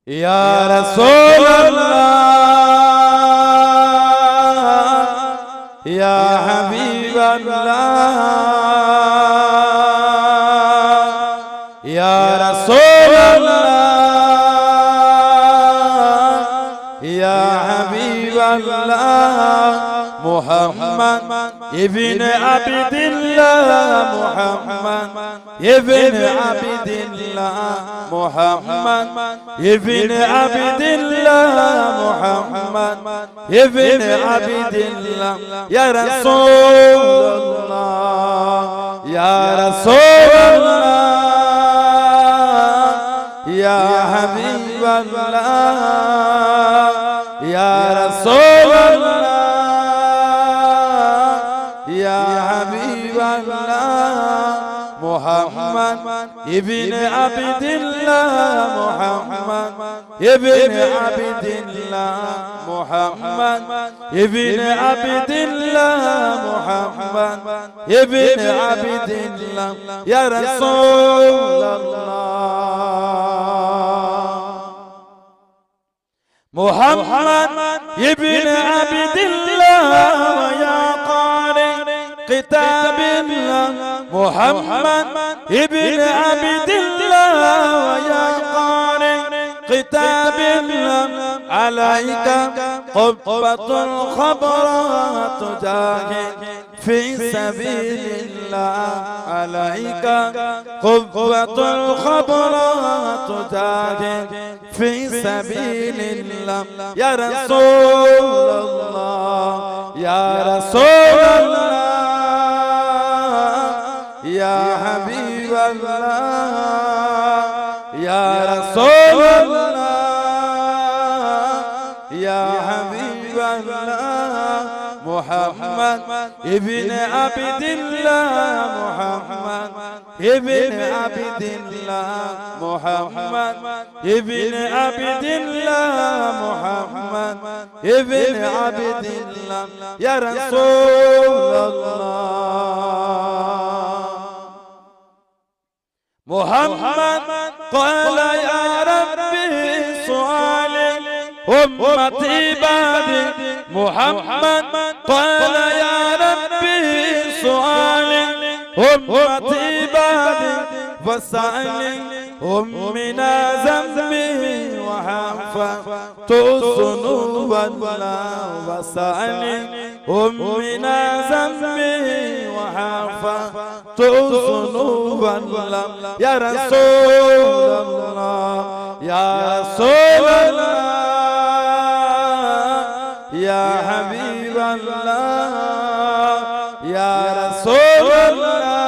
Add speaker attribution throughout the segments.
Speaker 1: ইয়া রাসূলুল্লাহ ইয়া হাবিবাল্লাহ ইয়া রাসূলুল্লাহ ইয়া হাবিবাল্লাহ মুহাম্মদ ইবনে আবদিল্লাহ মুহাম্মদ ইবনে আবদিল্লাহ মুহাম্মদ ইবনে আবদিল্লাহ মুহাম্মদ ইবনে আবদিল্লাহ ইয়া রাসূলুল্লাহ ইয়া রাসূলুল্লাহ ইয়া হাবিবাল্লাহ ইয়া রাসূলুল্লাহ ইয়া হাবিবাল্লাহ মুহাম্মদ ইবনে আবদিল্লাহ মুহাম্মদ ইবনে আবদিল্লাহ মুহাম্মদ ইবনে আবদিল্লাহ মুহাম্মদ ইবনে আবদিল্লাহ ইয়া রাসূলুল্লাহ মুহাম্মদ ইবনে আবদিল্লাহ ইয়া কারি কিতাবিল্লাহ মুহাম্মদ ইবনে আবদিল্লাহ ইয়া কারি কিতাবিল্লাহ আলাইকা কুব্বাতুল খবরাত জাহিদ في سبيل الله عليك قوة الخبرات جاهد في سبيل الله يا رسول الله يا رسول الله يا حبيب الله يا رسول الله يا حبيب الله محمد ابن عبد الله محمد ابن عبد الله محمد ابن عبد الله محمد ابن عبد الله يا رسول الله محمد قال يا ربي سؤالي أمتي بعدي محمد قال يا ربي سؤالي أمتي بعدي وسألي أمنا ذنبي وحفظت ذنوبنا وسألي أمنا ذنبي وحفظت ذنوبنا يا رسول الله يا رسول الله يا حبيب الله يا رسول الله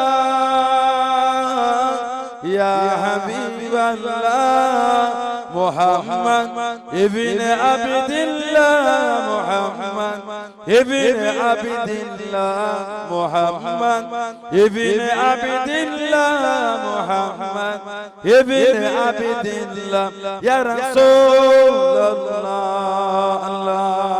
Speaker 1: يا حبيب الله محمد ابن عبد الله محمد ابن عبد الله محمد ابن عبد الله محمد ابن عبد الله يا رسول الله الله